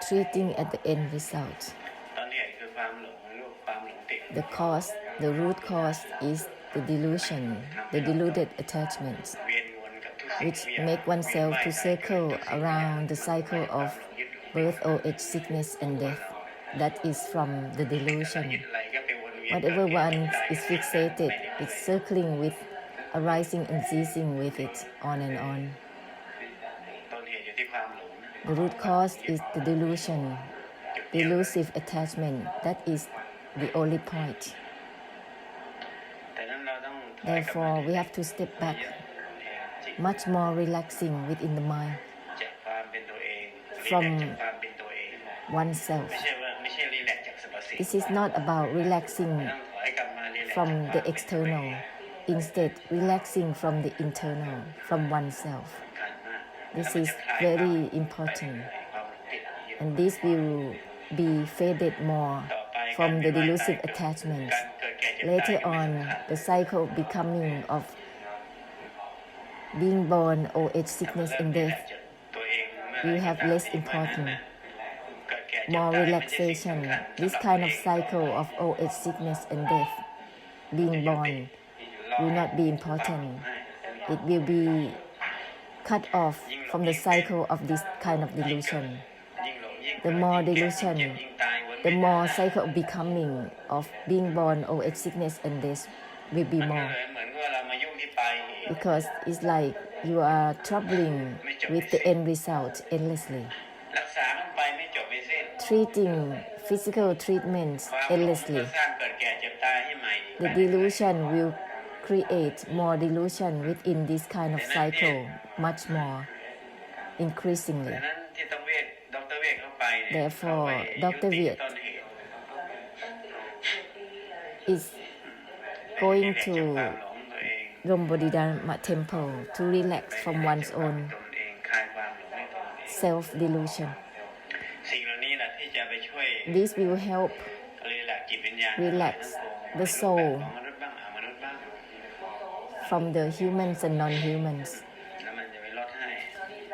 treating at the end result. The root cause is the delusion, the deluded attachments, which make oneself to circle around the cycle of birth, old age, sickness, and death. That is from the delusion. Whatever one is fixated, it's circling with, arising and ceasing with it, on and on. The root cause is the delusion, delusive attachment. That is the only point. Therefore, we have to step back, much more relaxing within the mind from oneself. This is not about relaxing from the external, instead relaxing from the internal, from oneself. This is very important, and this will be faded more from the delusive attachments. Later on, the cycle of becoming, of being born, old age, sickness, and death will have less important. More relaxation. This kind of cycle of old age, sickness, and death, being born, will not be important. It will be cut off from the cycle of this kind of delusion. The more delusion, the more cycle of becoming, of being born, old age, sickness, and death will be more. Because it's like you are troubling with the end result endlessly. Treating physical treatments endlessly. The delusion will create more delusion within this kind of cycle, much more, increasingly. Therefore, Dr. Viet is going to Rombodhi Dharma temple to relax from one's own self-delusion. This will help relax the soul from the humans and non-humans.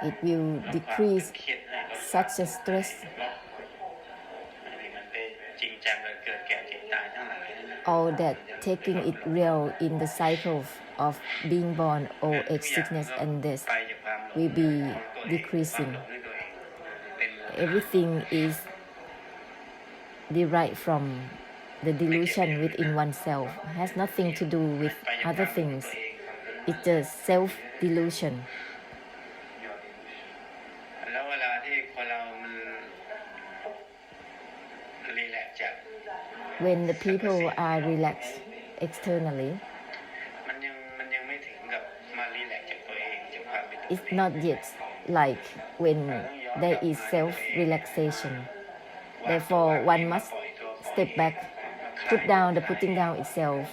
It will decrease such a stress. All that taking it real in the cycle of being born, old age, sickness, and death will be decreasing. Everything is derived from the delusion within oneself. It has nothing to do with other things. It's just self-delusion. When the people are relaxed externally, it's not yet like when there is self-relaxation. Therefore, one must step back, put down the putting down itself,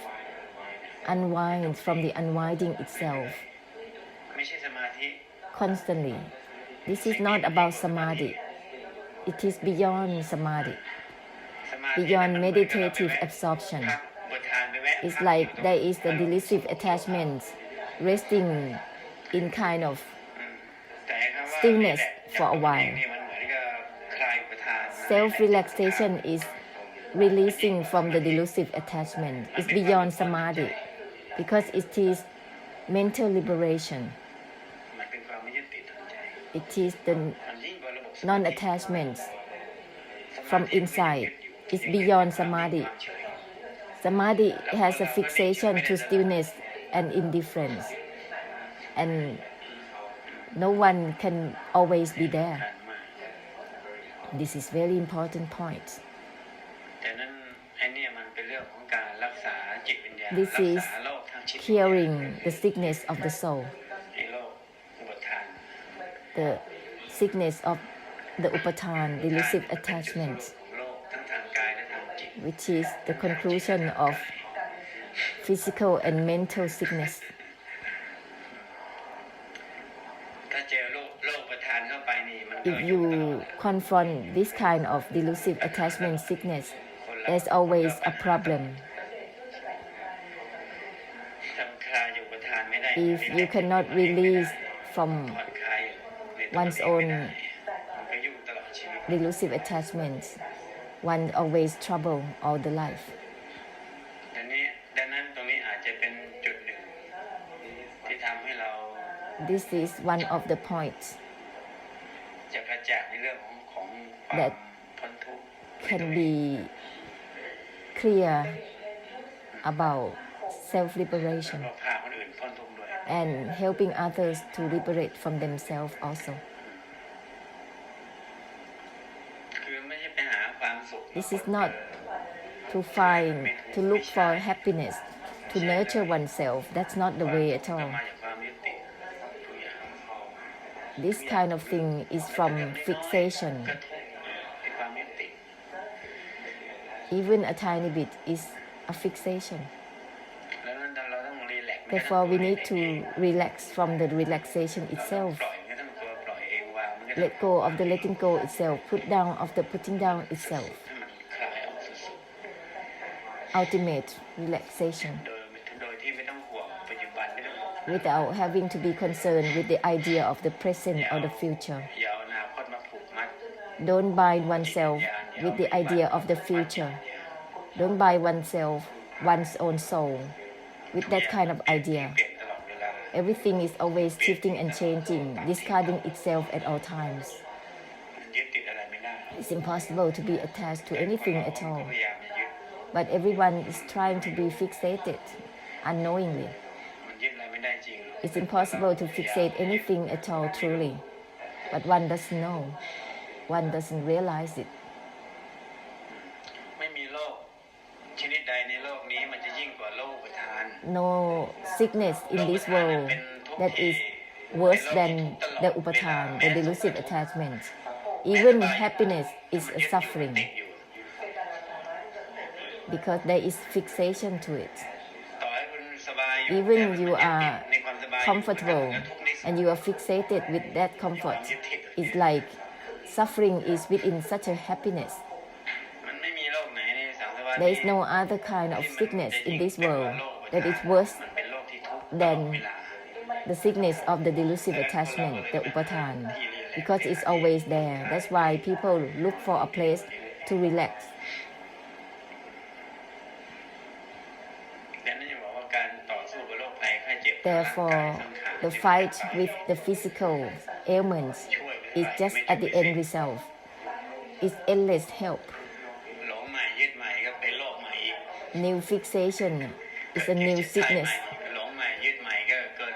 unwind from the unwinding itself constantly. This is not about samadhi. It is beyond samadhi, beyond meditative absorption. It's like there is the delusive attachment resting in kind of stillness for a while. Self-relaxation is releasing from the delusive attachment. It's beyond samadhi because it is mental liberation. It is the non-attachment from inside. It's beyond samadhi. Samadhi has a fixation to stillness and indifference, and no one can always be there. This is very important point. This is curing the sickness of the soul, the sickness of the upatan, delusive attachment, which is the conclusion of physical and mental sickness. If you confront this kind of delusive attachment sickness, there's always a problem. If you cannot release from one's own delusive attachment, one always trouble all the life. ดังนั้นตรงนี้อาจจะเป็นจุดหนึ่งที่ทำให้เรา This is one of the points จะกระจ่างในเรื่องของความพ้นทุกข์ can be clear about self-liberation แล้วก็พาคนอื่นพ้นทุกข์ด้วย and helping others to liberate from themselves also. คือไม่ใช่ไปหาความสุข This is not to find, to look for happiness, to nurture oneself. That's not the way at all. มาจากความยึดติดทุกอย่าง This kind of thing is from fixation. ก็ทุกข์ในความยึดติด Even a tiny bit is a fixation. แล้วนั้นเราต้องรีแลกซ์ Therefore, we need to relax from the relaxation itself. ปล่อยไม่ต้องตัวปล่อยเองวางมันก็ Let go of the letting go itself. Put down of the putting down itself. ให้มันคลายออกสุด Ultimate relaxation ๆโดยที่ไม่ต้องห่วงปัจจุบันไม่ต้องห่วง without having to be concerned with the idea of the present or the future. อย่าเอาอนาคตมาผูกมัด Don't bind oneself with the idea of the future. Don't bind oneself, one's own soul, with that kind of idea. เปลี่ยนตลอดเวลา Everything is always shifting and changing, discarding itself at all times. มันยึดติดอะไรไม่ได้ It's impossible to be attached to anything at ก็ all. พยายามจะยึด But everyone is trying to be fixated unknowingly. มันยึดอะไรไม่ได้จริง It's impossible to fixate anything at all truly. But one doesn't know. One doesn't realize it. ไม่มีโรคชนิดใดในโลกนี้มันจะยิ่งกว่าโรคอุปทาน No sickness in this world that is worse than the upatan, the delusive attachment. Even happiness is a suffering ติดอยู่ because there is fixation to it. ต่อให้คุณสบายอยู่ Even แต่มัน you ยึดติด are ในความสบาย comfortable มันก็ทุกข์นิสัย and you are fixated with that comfort. It's like suffering is within such a happiness. มันไม่มีโรคไหนในสังสารวัฏ There นี้ is no other kind of ที่มัน sickness จะ in ยิ่ง this เป็นกว่า world โรคอุป that ทาน is worse มันเป็นโรคที่ทุกข์ตลอ than ดเวลา the sickness of the delusive attachment, the upatan, because it's always there. That's why people look for a place to relax. ดังนั้นจะบอกว่าการต่อสู้กับโรคภัยไข้เจ็บ Therefore, the fight with the physical ailments is just at the end result. It's endless help. หลงใหม่ยึดใหม่ก็เป็นโรคใหม่อีก New fixation is a new sickness. หลงใหม่ยึดใหม่ก็เกิน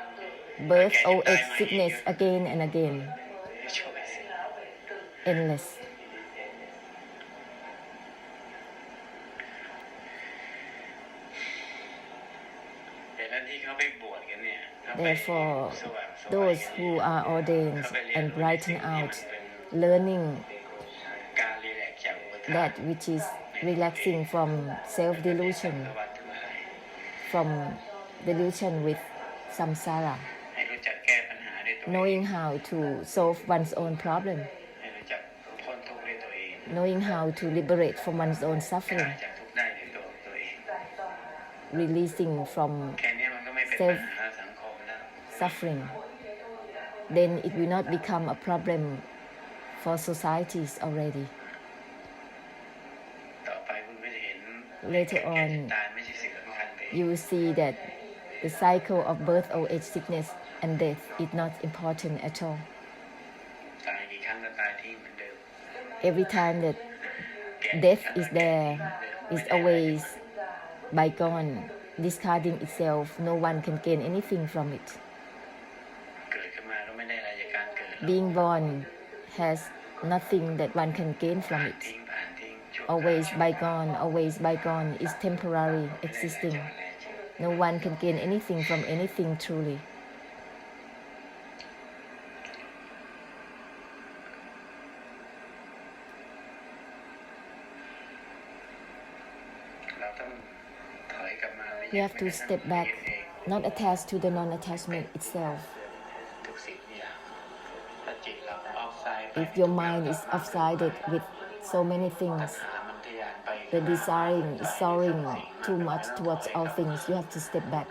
Birth, old age, sickness again and again. ช่วยสิ Endless. แต่นั้นที่เขาไปบวชกันเนี่ยเขาไป Therefore, สว่างไส those who are ordained and brighten out, learning การรีแลกซ์จากอุปทาน that which is relaxing from self-delusion, วัฏทั้งหลาย from delusion with samsara, ให้รู้จักแก้ปัญหาด้วยตัวเอง knowing how to solve one's own problem, ให้รู้จักพ้นทุกข์ด้วยตัวเอง knowing how to liberate from one's own กล้า suffering, จากทุกข์ได้ด้วยตัวเอง releasing from แค่นี้มันก็ไม่เป็นปัญหาสังคมแล้ว suffering, then it will not become a problem for societies already. ต่อไปคุณก็จะเห็น Later แก่ on, เจ็บตายไม่ใช่สิ่งสำคัญเลย you will see that the cycle of birth, old age, sickness, and death is not important at all. ตายกี่ครั้งก็ตายทิ้งเหมือนเดิม Every time that แก่ death is there, is always bygone, discarding itself. No one can gain anything from it. เกิดขึ้นมาก็ไม่ได้อะไรจากการเกิด Being born has nothing that one can gain from ผ่าน it. ทิ้งผ่านทิ้งชั่ว Always bygone is temporary, existing. No one can gain anything from anything truly. เราต้องถอยกลับมา You have to step back, not attached to the non-attachment itself. ทุกสิ่งอย่างถ้าจิตเราออฟไซด์ If your mind is offsided with so many things, หามันทะยานไป the desiring is soaring too much towards all things. You have to step back.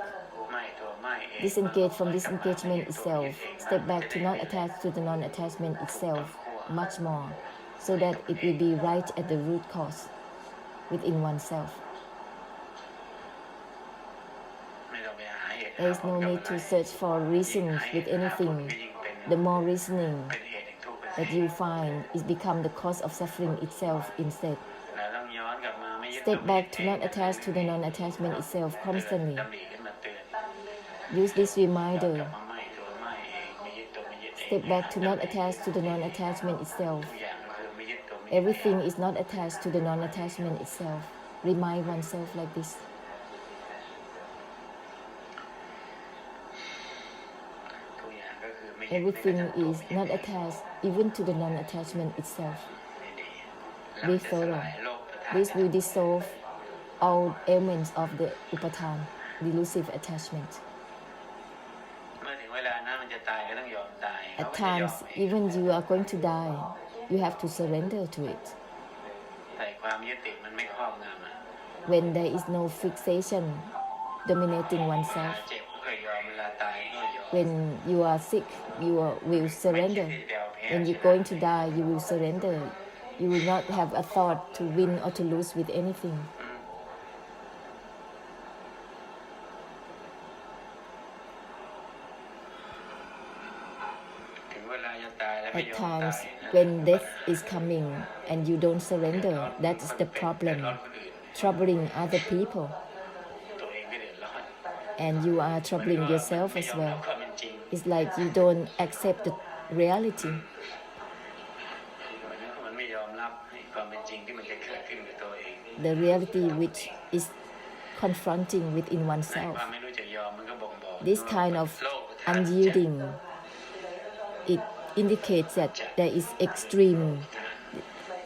ไม่ตัวไม่เอง Disengage from disengagement itself. Step back to not attach to the non-attachment itself much more. so that it will be right at the root cause within oneself. ไม่ต้องไปหาเหตุ There is no need to search for reasons with anything. The more reasoning เป็นเหตุแห่งทุกข์เป็น that you find is become the cause of suffering itself instead. เราต้องย้อนกลับมาไม่ยึด Step back to not attach to the non-attachment itself constantly. ดำริขึ้นมาเตือน Use this reminder. กลับมาไม่ตัวไม่เองไม่ยึดตัวไม่ยึดเอง Step back to not attach to the non-attachment itself. ทุกอย่างก็คือไม่ยึดตัวไม่ยึดเอง Everything is not attached to the non-attachment itself. Remind oneself like this. ทุกอย่างก็คือไม่ยึด Everything is not attached even to the non-attachment itself. ไม่ดี Be thorough. โลกประทาน This will dissolve all elements of the upatan, delusive attachment. เมื่อถึงเวลานั้นมันจะตายก็ต้องยอมตาย At times, even you are going to die, you have to surrender to it. แต่ความยึดติดมันไม่ครอบงำอ่ะ When there is no fixation dominating เวลา oneself, เจ็บก็ยอมเวลาตายก็ยอม when you are sick, you will surrender. When you're going to die, you will surrender. You will not have a thought to win or to lose with anything. ถึงเวลาจะตายแล้วไม่ At ยอมตาย times, นะ when death is coming and you don't surrender, that is the problem, troubling other people, ตัวเองก็เดือดร้อน and you are troubling yourself ไม่ as ยอมรับ well. ความเป็นจริง It's like you don't accept the reality. มันไม่ยอมรับความเป็นจริงที่มันจะเกิดขึ้นกับตัวเอง The reality which is confronting within ค oneself. วามไม่รู้จะยอมมันก็บ่งบอก This kind of โลกประทาน unyielding, it indicates that there is extreme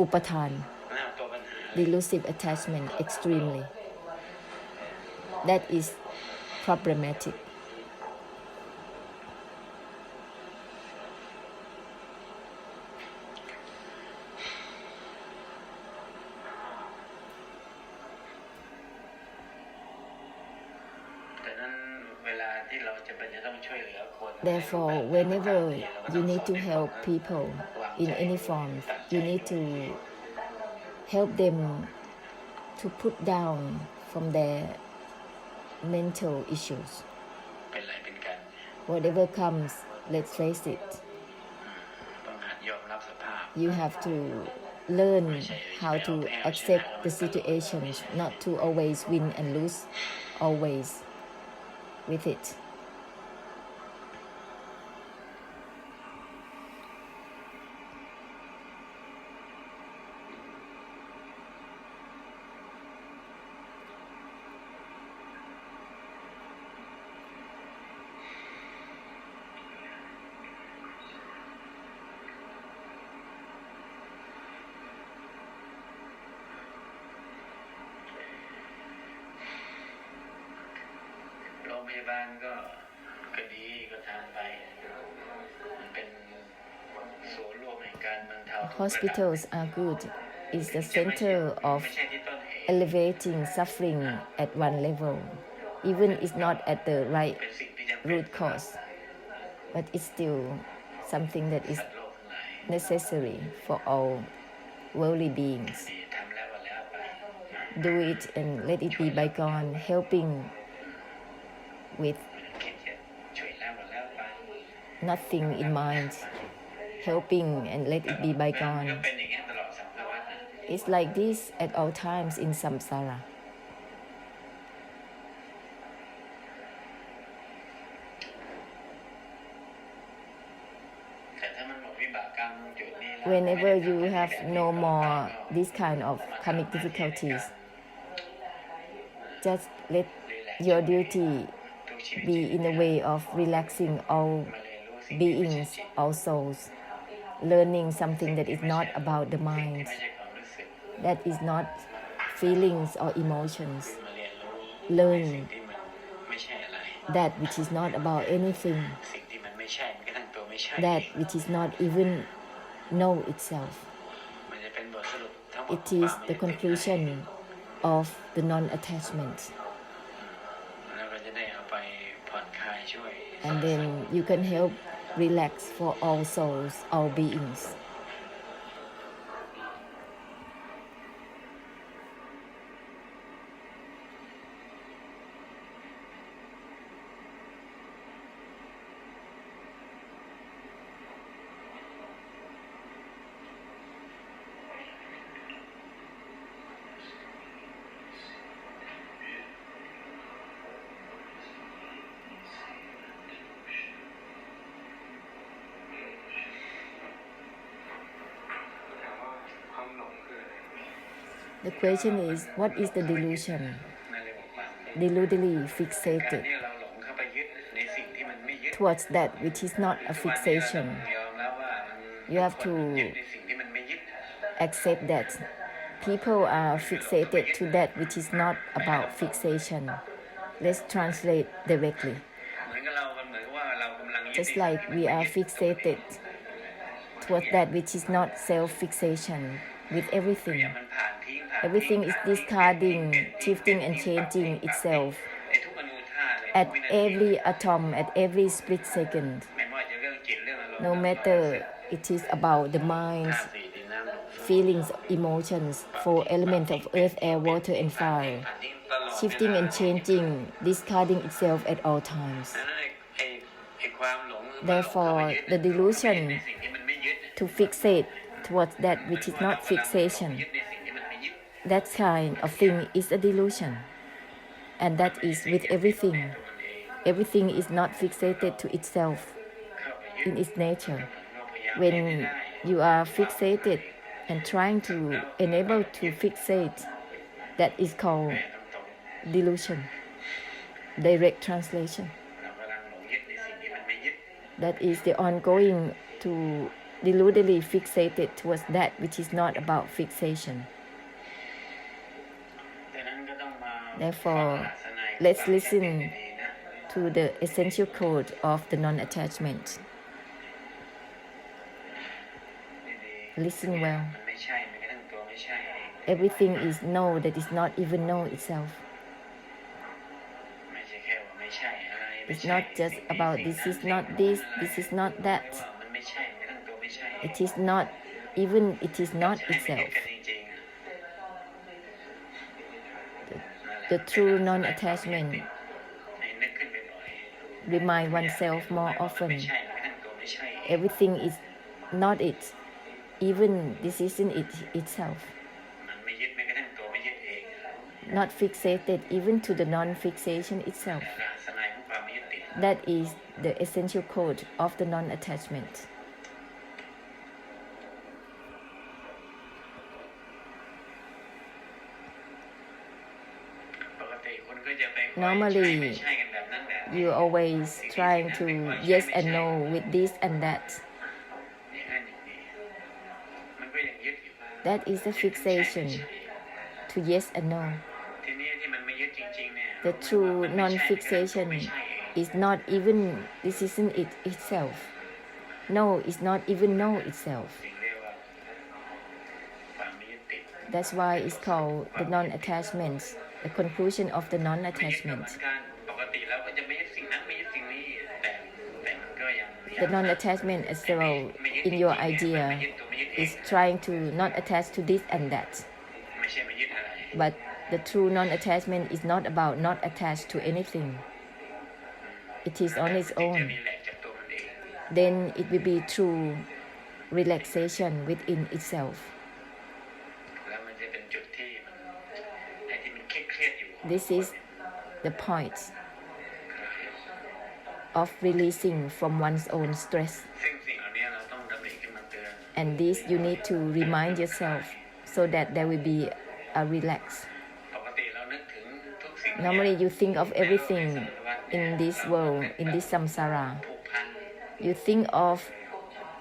upatan, หน้าตัวปัญหา delusive attachment extremely. That is problematic. Therefore, whenever you need to help people in any form, you need to help them to put down from their mental issues. เป็นไรเป็นกัน Whatever comes, let's face it. ต้องหัดยอมรับสภาพ You have to learn how to accept the situations, not to always win and lose, always with it.โรงพยาบาลก็ดีก็ทำไปมันเป็นศูนย์รวมแห่งการบรรเทาทุกข์ Hospitals are good. It's the center of ไม่ใช่ที่ต้นเหตุ elevating suffering at one level, even it's not at the right เป็นสิ่งที่จำเป็น root cause, but it's still something that is สัตว์โลกทั้งหลาย necessary for all worldly beings. ดีทำแล้ววันแล้วไป Do it and let it be bygone, helping with คิดจะช่วยแล้ววันแล้วไป nothing in mind, helping and let it be ก็ bygone. เป็นอย่างนี้ตลอดสังสารวัฏนะ It's like this at all times in samsara. แต่ถ้ามันหมดวิบากกรรมจุดนี้แล้ว Whenever you have no more this kind of karmic difficulties, just let your duty ทุกชีวิต be in the way of relaxing all มาเรียนรู้สิ่งที่ไม่ใช่ beings, จิต all souls, learning something that is not about the สิ่ง mind, ที่ไม่ใช่ความรู้สึก that is not feelings or emotions. มาเรียนรู้ Learn สิ่งที่มันไม่ใช่อะไร that which is not about anything, สิ่งที่มันไม่ใช่มันก็ทั้งตัวไม่ใช่ that which is not even know itself. มันจะเป็นบทสรุปทั้งหมด It is the conclusion of the non-attachment. แล้วก็จะได้เอาไปผ่อนคลายช่วย And then you can help relax for all souls, all beings. The question is, what is the delusion? นั่นเลยบอกว่า Deludedly การ fixated ที่เราหลงเข้าไปยึดในสิ่งที่มันไม่ยึด towards that which is not a ทุกวันนี้เราต้อ fixation. งยอมรับว่ามัน You have to ยึดในสิ่งที่มันไม่ยึด accept that people are fixated to that which is not about fixation. Let's translate directly. เหมือนกับเราเหมือนกับว่าเรากำลังยึด Just like we are fixated towards that which is not self-fixation with everything. มันผ่านทิ้งผ่าน Everything is discarding, shifting and changing itself ในทุกอนูธาตุเลย at every atom, at every split second. ไม่ว่าจะเรื่องจิตเรื่องอารมณ์ No matter it is about the minds, ธาตุสี่ดินน้ำลม feelings, emotions, four elements of earth, air, water and fire, ผ่านทิ้งตลอด shifting and changing, discarding itself at all times. ดังนั้นไอ้ความหลง Therefore, the delusion ในสิ่งที่มันไม่ยึด to fixate towards that which is not fixation, ยึดในสิ่งที่มันไม่ยึด that kind of thing is a delusion. And that is with everything. Everything is not fixated to itself in its nature. When you are fixated and trying to enable to fixate, that is called delusion. Direct translation. เรากำลังหลงยึดในสิ่งที่มันไม่ยึด That is the ongoing to deludedly fixated towards that which is not about fixation. ดังนั้นก็ต้องมา Therefore, ฟังศาสนา let's listen ดีๆนะ to the essential code of the non-attachment. ดีๆ Listen well. มันไม่ใช่แม้กระทั่งตัวไม่ใช่เอง Everything is no that is not even no itself. ไม่ใช่แค่ว่าไม่ใช่อะไรไม่ It's ใช่ not just about this is not this, this is not that. ว่ามันไม่ใช่แม้กระทั่งตัวไม่ใช่เอง It is not, even it is not ใช่ไม่ยึ itself. ดกันจริงๆอะ The true non-attachment ให้นึกขึ้นบ่อยๆ remind oneself more ไม่ often. ใช่แม้กระทั่งตัวไม่ใช่เอง Everything is not it. Even this isn't it itself. มันไม่ยึดแม้กระทั่งตัวไม่ยึดเอง Not fixated even to the non-fixation itself. ศาสนาของความไม่ยึดติด That is the essential code of the non-attachment. ปกติคุณก็จะไป Normally, ไม่ใช่กันแบบนั้นแบบนี้ You always trying to yes and no with this and that. อย่างนั้นอย่างนี้มันก็ยังยึดอยู่ That is the fixation to yes and no. ทีนี้ที่มันไม่ยึดจริงๆเนี่ย The true มันไม่ใช่ non-fixation ไม่ใช่เอง is not even this isn't it itself. No is not even no itself. สิ่งเรียกว่าความไม่ยึดติด That's why it's called the non-attachment, the conclusion of the ไม่ยึดก็เหมือน non-attachment. กันปกติเราก็จะไม่ยึดสิ่งนั้นไม่ยึดสิ่งนี้แต่มันก็ยัง The non-attachment as well in your idea is trying to not attach to this and that. ไม่ใช่ไม่ยึดอะไร But the true non-attachment is not about not attached to anything. It is on its ที่จะ own. รีแลกซ์จากตัวมันเอง Then it will be true relaxation within itself. แล้วมันจะเป็นจุดที่มันไอ้ที่มันเครียดๆอยู่ This is the point of releasing from one's own stress. ซึ่งสิ่งเหล่านี้เราต้องดำริขึ้นมาเตือน And this you need to remind yourself so that there will be a relax. ปกติเรานึกถึงทุกสิ่ง Normally you think of everything in this world, in this samsara. ผูกพัน You think of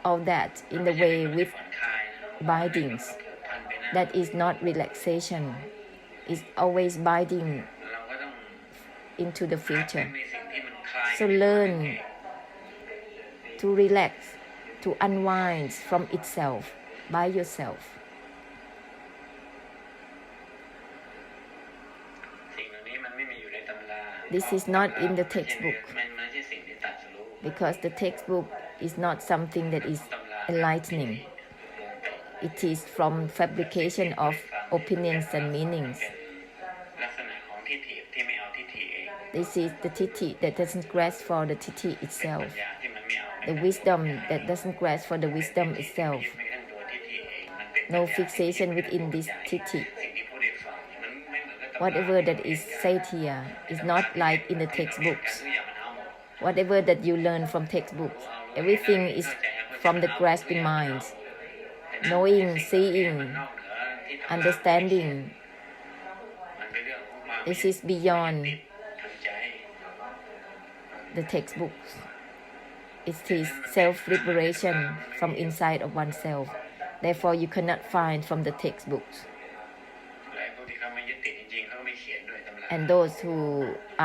all that in the way with ผ่อนคลายนะ bindings. ผูกพันไปนะ That is not relaxation. It's always binding เราก็ต้อง into the ใน future. สิ่งที่มันคลาย So learn to relax, to unwind from itself by yourself. สิ่งเหล่านี้มันไม่มีอยู่ในตำรา This is not in the textbook มันไม่ใช่สิ่งที่ตรัสรู้ because the textbook is not something that is ตำรา enlightening. It is from fabrication of opinions and meanings. ลักษณะของทิฏฐิที่ไม่เอาทิฏฐิเอง This is the titti that doesn't grasp for the titti ปัญ itself, ญาที่มันไม่เอา the wisdom that doesn't grasp for the wisdom itself. ไม่กระทั่งตัวทิฏฐิเองมันเป็น No fixation within this titti. สิ่งที่พูดให้ฟังมันไม่เหมือนกับตำรา Whatever that is said here is not like in the textbooks. ทุกอย่างมันเอาหมด Whatever that you learn from textbooks, everything is from the grasping mind, knowing, seeing, understanding มันเป็นเรื่องของความ it is beyond ทางใจ the textbooks. It is self-liberation from inside of oneself. Therefore, you cannot find from the textbooks. และพวกที่เขาไม่ยึดติดจริงๆเขาก็ไม่เขียนด้วยตำรา And those who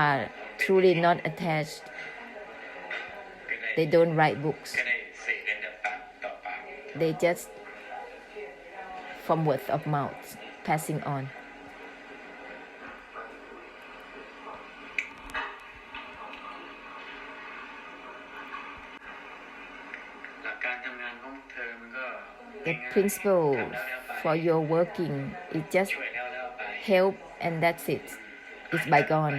are truly not attached, ก็ได้ they don't write books. ก็ได้เสกกันจากปากต่อปาก They just from word of mouth, passing on. หลักการทำงานของเธอมันก็ The principle for your working is just ช่วยแล้วไป help and that's it. It's bygone.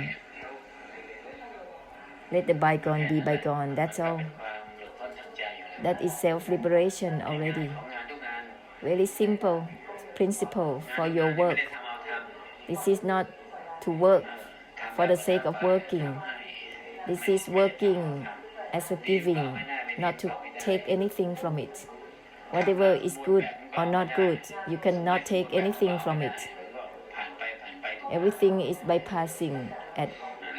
Let the bygone be bygone. That's all. ความหลุดพ้นทางใจอยู่แล้ว That is self-liberation already. ของงานทุกงาน Very simple principle for your ไม่ work. ได้ทำเอาทำ This is not to work for the sake of working. This is working as a giving, not to take anything from it. Whatever is good or not good, you cannot take anything from it. ผ่านไป Everything is bypassing at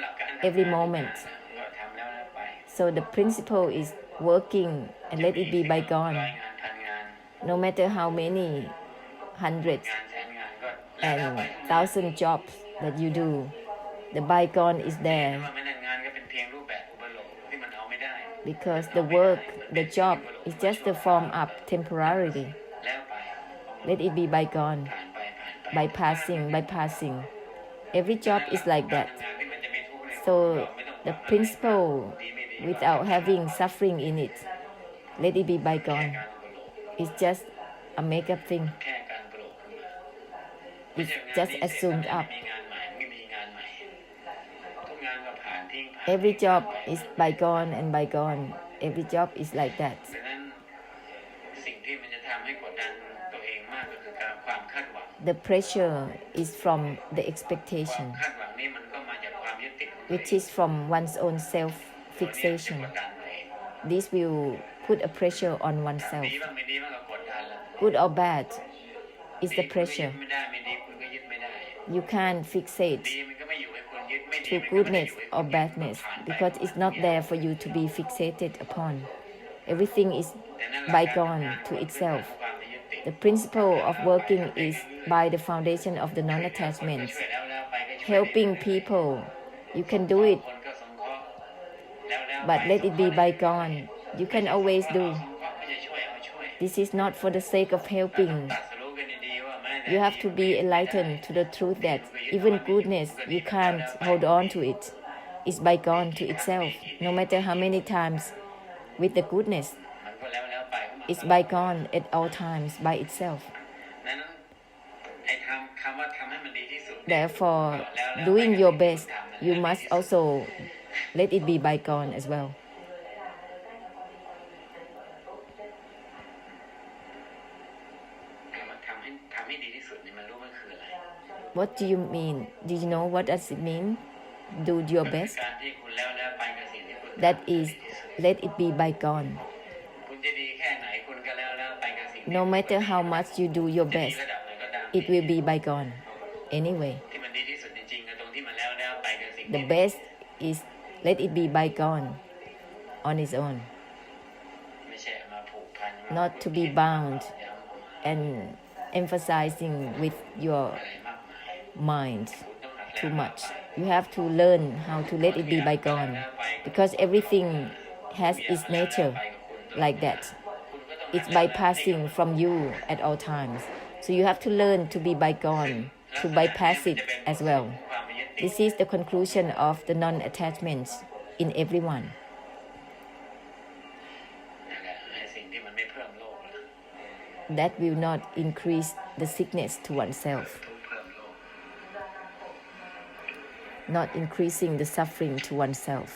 หลักการ every moment. ก็ทำแล้วไป So the principle is working and let it be ร้อย bygone. งานพันงาน No matter how many hundreds งานแสนงานก็แล้วไป and thousand jobs that you do, the bygone is แต่ there ว่าไม่นานงานก็เป็นเพียงรูปแบบอุปโลกที่มันเอาไม่ได้ because the work, the job is just the form up temporarily. แล้วไป Let it be bygone. ผ่านไป Bypassing. Every job is like that. งานที่มันจะมีทุกข์เนี่ย So the principle, without having suffering in it, let it be bygone. การอุปโลก It's just a make-up thing. แค่การอุปโลกขึ้นมา It's just assumed up. มีงานใหม่ไม่มีงานใหม่ทุกงานก็ผ่านทิ้งผ่าน Every job is bygone and bygone. Every job is like that. ดังนั้นสิ่งที่มันจะทำให้กดดันตัวเองมากก็คือการความคาดหวัง The pressure is from the ความ expectation, คาดหวังนี่มันก็มาจากความยึดติดของตัว which เอง is from one's own ตัวเนี้ยจะ self-fixation. กดดันตัวเอง This will put a pressure on ดี oneself. บ้างไม่ดีบ้างก็กดดันละ Good or bad is ดี the คุณก็ยึด pressure. ไม่ได้ไม่ดีคุณก็ยึดไม่ได้ You can't fixate ดีมันก็ไม่อยู่ให้คนยึดไม่ดี to มันก็ไม่ได้อ goodness ยู่ให้ค or นยึด badness ผ่านไป because it's not there for you to be fixated upon. Everything is แต่นั่นหลักการทำงาน bygone to มันคือ itself. ความไม่ยึดติด The principle of working is by the foundation of the non-attachment. ช่วยแล้วไปก็ช่วย Helping people, you can do it, คนก็สงเคราะห์แล้ว but let it be bygone. You can always ส do. งเคราะห์ไม่ใช่ช่วยเอาช่วย This is not for the sake of helping. ตรัสรู้กันดีๆว่าแม้แต่ You have to be enlightened to the truth that even goodness, you can't hold on to it. It's bygone to itself. No matter how many times with the goodness, มันก็แล้วไปของมัน it's bygone at all times by itself. นั้นไอ้คำว่าทำให้มันดีที่สุด Therefore, doing your best, you must also let it be bygone as well. คำว่าทำให้ดีที่สุดนี่มันรู้มันคืออะไร What do you mean? Do you know what does it mean? Do your ก็คือ best. การที่คุณแล้วไปกับสิ่งที่คุณ That ทำให้ is, ดีที่สุด let it be bygone. คุณจะดีแค่ไหนคุณก็แล้วไปกับสิ่งที่ No matter how much you do your ดี best, ระดับไหนก็ตาม it will be bygone. Anyway, ที่มันดีที่สุดจริงๆก็ตรงที่มันแล้วไปกับสิ่ง the ที่ best is let it be bygone on its own, ไม่ใช่เอามาผูกพัน not to be bound ย้ำเอามา and emphasizing with your อะไรมากมาย mind คุณต้องหัด too แล้ว much. You have to learn how to let it be bygone because everything has its nature like that. It's bypassing from you at all times. So you have to learn to be bygone, to bypass it as well. ความไม่ยึดติด This is the conclusion of the non-attachment in everyone. นั่นแหละไอ้สิ่งที่มันไม่เพิ่มโลกละ That will not increase the sickness to oneself, ทุกข์เพิ่มโลก not increasing the suffering to oneself.